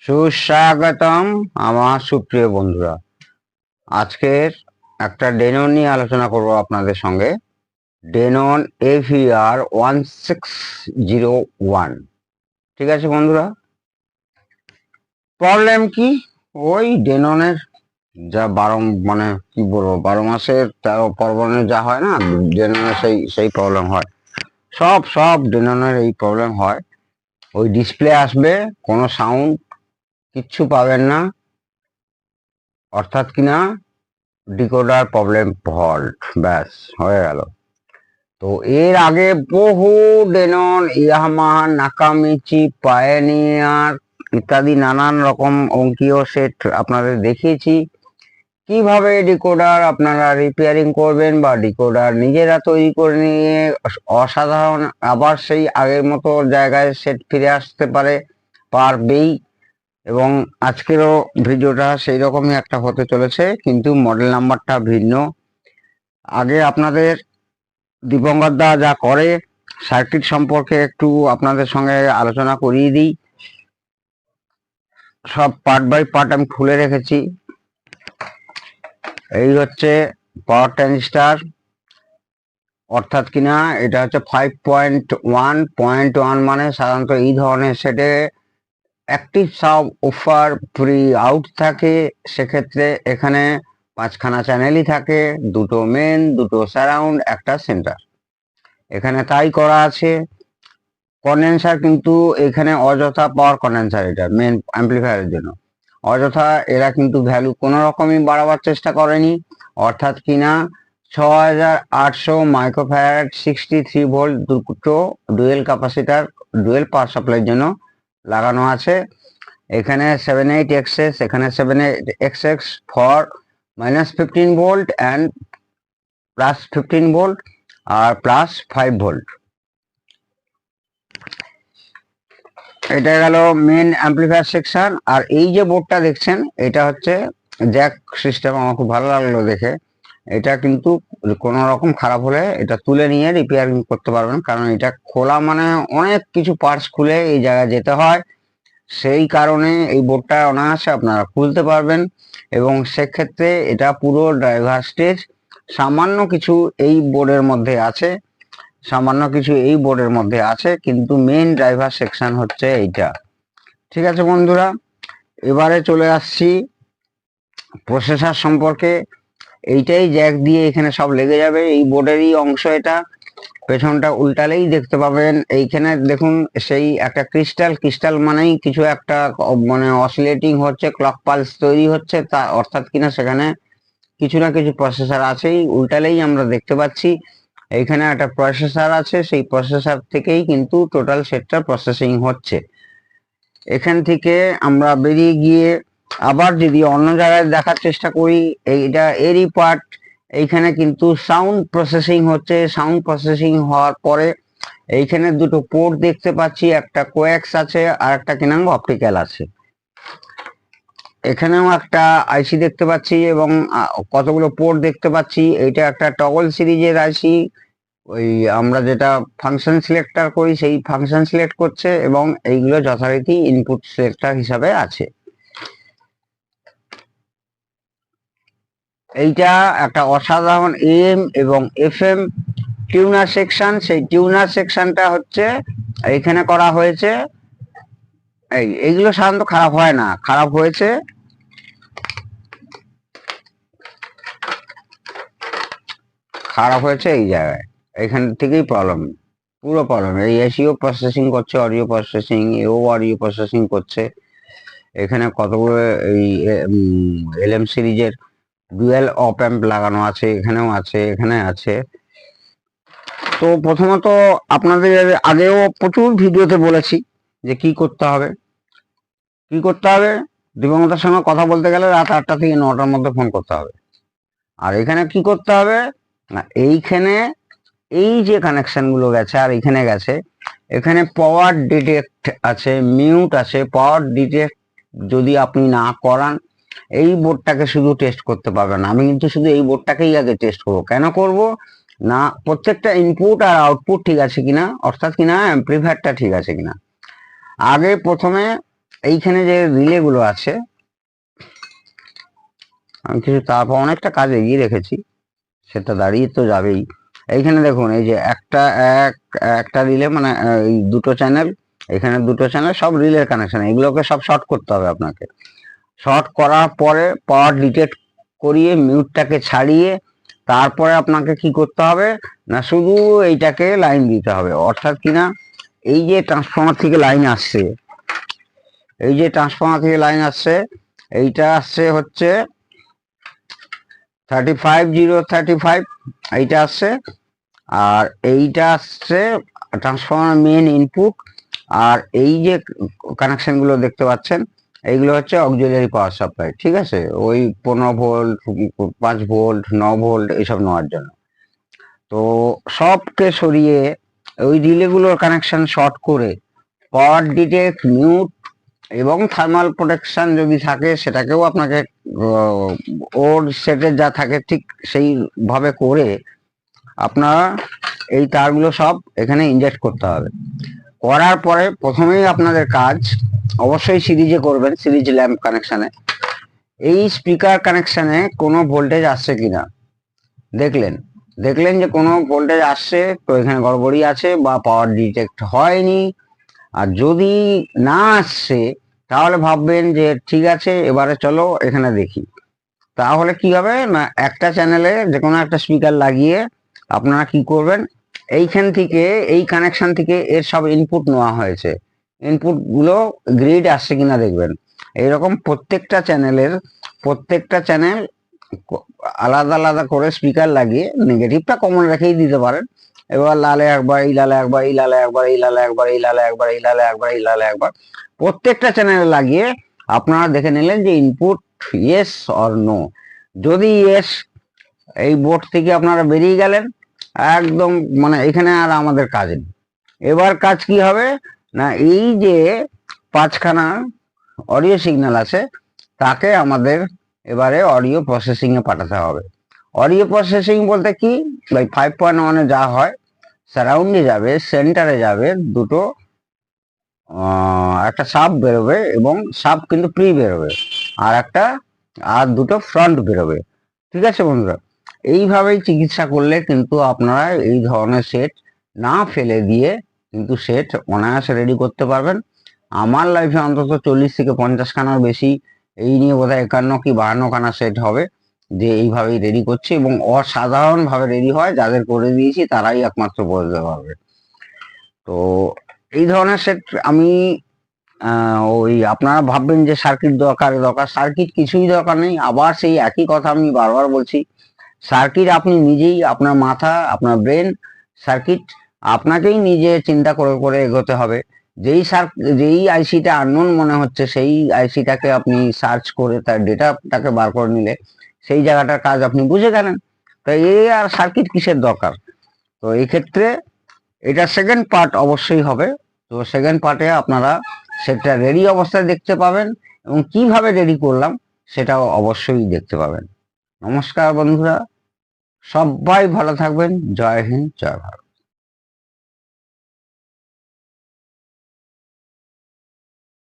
সুস্বাগতম আমার সুপ্রিয় বন্ধুরা। আজকের একটা ডেনন নিয়ে আলোচনা করব আপনাদের সঙ্গে। Danon AVR1601। ঠিক আছে বন্ধুরা, প্রবলেম কি? ওই ডেননের যা মানে কি বলবো, 12 মাসের 13 পার্বণে যা হয় না, ডেননের সেই প্রবলেম হয়। সব ডেননের এই প্রবলেম হয়। ওই ডিসপ্লে আসবে, কোনো সাউন্ড কিচ্ছু পাবেন না, অর্থাৎ কিনা ডিকোডার প্রবলেম ফল্ট, ব্যাস হয়ে গেল। তো এর আগে বহু ডেনন, ইয়ামাহা, নাকামিচি, পায়োনিয়ার ইত্যাদি নানান রকম অঙ্কীয় সেট আপনাদের দেখিয়েছি কিভাবে ডিকোডার আপনারা রিপেয়ারিং করবেন বা ডিকোডার নিজেরা তৈরি করে নিয়ে অসাধারণ আবার সেই আগের মতো জায়গায় সেট ফিরে আসতে পারবেই। এবং আজকেরও ভিডিওটা সেই রকমই একটা হতে চলেছে, কিন্তু মডেল নাম্বারটা ভিন্ন। আগে আপনাদের দীপঙ্কর দা যা করে সার্কিট সম্পর্কে একটু আপনাদের সঙ্গে আলোচনা করিয়ে দিই। সব পার্ট বাই পার্ট আমি খুলে রেখেছি। এই হচ্ছে পাওয়ার ট্রানজিস্টার, অর্থাৎ কিনা এটা হচ্ছে 5.1.1, মানে সাধারণত এই ধরনের সেটে active sub woofer pre out থাকে। সেক্ষেত্রে এখানে 5খানা চ্যানেলই থাকে, দুটো মেন, দুটো সারাউন্ড, একটা সেন্টার। এখানে তাই করা আছে। কন্ডেন্সার কিন্তু এখানে অযথা পাওয়ার কন্ডেন্সার, এটা মেন অ্যাম্পলিফায়ারের জন্য অযথা এরা কিন্তু ভ্যালু কোনো রকমই বাড়াবার চেষ্টা করেনি। অর্থাৎ কিনা 6800 মাইক্রোফ্যারাড 63 ভোল্ট দুটো ডুয়েল ক্যাপাসিটার ডুয়েল পাওয়ার সাপ্লাইয়ের জন্য লাগানো আছে। এখানে 78XS, এখানে 78XX for -15 volt and +15 volt আর +5 ভোল্ট। এটা গেল মেন অ্যাম্পলিফায়ার সেকশন। আর এই যে বোর্ডটা দেখছেন, এটা হচ্ছে জ্যাক সিস্টেম। আমার খুব ভালো লাগলো দেখে। এটা কিন্তু কোনো রকম খারাপ হলে এটা তুলে নিয়ে রিপেয়ারিং করতে পারবেন, কারণ এটা খোলা মানে অনেক কিছু পার্টস খুলে এই জায়গায় যেতে হয়। সেই কারণে এই বোর্ডটা অনায়াসে আপনারা খুলতে পারবেন। এবং সেক্ষেত্রে এটা পুরো ড্রাইভার স্টেজ সামান্য কিছু এই বোর্ডের মধ্যে আছে, কিন্তু মেন ড্রাইভার সেকশন হচ্ছে এইটা। ঠিক আছে বন্ধুরা, এবারে চলে আসছি প্রসেসর সম্পর্কে। এইটাই জ্যাক দিয়ে এখানে সব লেগে যাবে, এই বোর্ডেরই অংশ এটা। পেছনটা উল্টালেই দেখতে পাবেন, এইখানে দেখুন সেই একটা ক্রিস্টাল মানেই কিছু একটা মানে অসিলেটিং হচ্ছে, ক্লক পালস তৈরি হচ্ছে, তা অর্থাৎ কিনা সেখানে কিছু না কিছু প্রসেসর আছেই। উল্টালেই আমরা দেখতে পাচ্ছি এইখানে একটা প্রসেসর আছে, সেই প্রসেসর থেকেই কিন্তু টোটাল সেটটা প্রসেসিং হচ্ছে। এখান থেকে আমরা বেরিয়ে গিয়ে আবার যদি অন্য জায়গায় দেখার চেষ্টা করি, এইটা এরই পার্ট। এইখানে কিন্তু সাউন্ড প্রসেসিং হচ্ছে। সাউন্ড প্রসেসিং হওয়ার পরে এইখানে দুটো পোর্ট দেখতে পাচ্ছি, একটা কোয়াক্স আছে আর একটা কিনাঙ্গ অপটিক্যাল আছে। এখানেও একটা আইসি দেখতে পাচ্ছি এবং কতগুলো পোর্ট দেখতে পাচ্ছি। এইটা একটা টগল সিরিজের আইসি, ওই আমরা যেটা ফাংশন সিলেক্টর করি সেই ফাংশন সিলেক্ট করছে, এবং এইগুলো যথারীতি ইনপুট সিলেক্টর হিসাবে আছে। এইটা একটা অসাধারণ এম এবং এফএম টিউনার সেকশন। সেই টিউনার সেকশনটা হচ্ছে এইখানে করা হয়েছে। এইগুলো সাধারণত খারাপ হয় না, খারাপ হয়েছে এই জায়গায়। এখান থেকেই প্রবলেম, পুরো প্রবলেম। এই এসিও প্রসেসিং করছে, অডিও প্রসেসিং, এও অডিও প্রসেসিং করছে। এখানে কতগুলো এই এলএম সিরিজের ডুয়েল অপ অ্যাম্প লাগানো আছে, এখানেও আছে, এখানে আছে। তো প্রথমত আপনাদের আগেও প্রচুর ভিডিওতে বলেছি যে কি করতে হবে। দীপঙ্করের সঙ্গে কথা বলতে গেলে রাত 8টা থেকে 9টার মধ্যে ফোন করতে হবে। আর এখানে কি করতে হবে না, এইখানে এই যে কানেকশন গুলো গেছে আর এখানে গেছে, এখানে পাওয়ার ডিটেক্ট আছে, মিউট আছে। পাওয়ার ডিটেক্ট যদি আপনি না করান, এই বোর্ডটাকে শুধু টেস্ট করতে পারবেন। আমি কিন্তু শুধু এই বোর্ডটাকেই আগে টেস্ট করব। কেন করব না, প্রত্যেকটা ইনপুট আর আউটপুট ঠিক আছে কিনা, অর্থাৎ কিনা অ্যাম্পলিফায়ারটা ঠিক আছে কিনা। আগে প্রথমে এইখানে যে রিলে গুলো আছে, আমি কিছু তারপর অনেকটা কাজ এগিয়ে রেখেছি, সেটা দাঁড়িয়ে তো যাবেই। এইখানে দেখুন, এই যে একটা রিলে মানে এই দুটো চ্যানেল, এখানে দুটো চ্যানেল, সব রিলের কানেকশন, এগুলোকে সব শর্ট করতে হবে আপনাকে। শর্ট করার পরে পাওয়ার ডিটেক্ট করিয়ে মিউটটাকে ছাড়িয়ে তারপরে আপনাকে কি করতে হবে না, শুধু এইটাকে লাইন দিতে হবে। অর্থাৎ কিনা, এই যে ট্রান্সফর্মার থেকে লাইন আসছে, এই যে ট্রান্সফর্মার থেকে লাইন আসছে, এইটা আসছে হচ্ছে 35035, এইটা আসছে, আর এইটা আসছে ট্রান্সফর্মার মেন ইনপুট। আর এই যে কানেকশন গুলো দেখতে পাচ্ছেন, এইগুলো হচ্ছে অক্সিলারি পাওয়ার সাপ্লাই, ঠিক আছে, ওই 15 ভোল্ট, 5 ভোল্ট, 9 ভোল্ট এইসব নেওয়ার জন্য। তো সবকে সরিয়ে ওই রিলেগুলোর কানেকশন শর্ট করে পাওয়ার ডিটেক্ট, মিউট এবং থার্মাল প্রোটেকশন যদি থাকে সেটাকেও আপনাকে ওর সেটে যা থাকে ঠিক সেইভাবে করে আপনারা এই তারগুলো সব এখানে ইনজেক্ট করতে হবে। করার পরে প্রথমেই আপনাদের কাজ অবশ্যই সিরিজে করবেন, সিরিজ ল্যাম্প কানেকশনে। এই স্পিকার কানেকশনে কোনো ভোল্টেজ আসছে কিনা দেখলেন, যে কোনো ভোল্টেজ আসছে তো এখানে গড়বড়ি আছে বা পাওয়ার ডিটেক্ট হয়নি। আর যদি না আসছে তাহলে ভাববেন যে ঠিক আছে, এবারে চলো এখানে দেখি। তাহলে কি হবে না, একটা চ্যানেলে যে কোনো একটা স্পিকার লাগিয়ে আপনারা কি করবেন, এইখান থেকে এই কানেকশন থেকে এর সব ইনপুট নেওয়া হয়েছে, ইনপুট গুলো গ্রিড আসছে কিনা দেখবেন। এইরকম প্রত্যেকটা চ্যানেল আলাদা আলাদা করে স্পিকার লাগিয়ে, নেগেটিভটা কমন রেখেই দিতে পারেন। এবার লালে একবার, এই লালে একবার, এই লালে একবার, এই লালে একবার, এই লালে একবার, এই লালে একবার, এই লালে একবার, প্রত্যেকটা চ্যানেলে লাগিয়ে আপনারা দেখে নিলেন যে ইনপুট ইয়েস অর নো। যদি ইয়েস, এই বোর্ড থেকে আপনারা বেরিয়ে গেলেন একদম, মানে এখানে আর আমাদের কাজ নেই। এবার কাজ কি হবে না, এই যে 5খানা অডিও সিগন্যাল আছে তাকে আমাদের এবারে অডিও প্রসেসিং এ পাঠাতে হবে। অডিও প্রসেসিং বলতে কি, ভাই 5.1 যা হয়, সারাউন্ডে যাবে, সেন্টারে যাবে দুটো, একটা সাব বেরোবে এবং সাব কিন্তু প্রি বেরোবে, আর দুটো ফ্রন্ট বেরোবে। ঠিক আছে বন্ধুরা, এইভাবেই চিকিৎসা করলে কিন্তু আপনারা এই ধরনের সেট না ফেলে দিয়ে কিন্তু সেট অনায়াসে রেডি করতে পারবেন। আমার লাইফে অন্তত 40 থেকে 50খানার বেশি, এই নিয়ে বোধহয় 51 কি 52খানা সেট হবে যে এইভাবেই রেডি করছি, এবং অসাধারণ ভাবে রেডি হয়। যাদের করে দিয়েছি তারাই একমাত্র বলতে পারবে। তো এই ধরনের সেট আমি ওই আপনারা ভাববেন যে সার্কিট দরকার, সার্কিট কিছুই দরকার নেই। আবার সেই একই কথা আমি বারবার বলছি, সার্কিট আপনি নিজেই, আপনার মাথা, আপনার ব্রেন সার্কিট আপনাকেই নিজে চিন্তা করে করে এগোতে হবে। যেই আইসিটা আননোন মনে হচ্ছে সেই আইসিটাকে আপনি সার্চ করে তার ডেটাটাকে বার করে নিলে সেই জায়গাটার কাজ আপনি বুঝে গেলেন। তো এই আর সার্কিট কিসের দরকার। তো এই ক্ষেত্রে এটা সেকেন্ড পার্ট অবশ্যই হবে। তো সেকেন্ড পার্টে আপনারা সেটা রেডি অবস্থায় দেখতে পাবেন, এবং কিভাবে রেডি করলাম সেটাও অবশ্যই দেখতে পাবেন। নমস্কার বন্ধুরা, সবাই ভালো থাকবেন। জয় হিন্দ, জয় ভারত।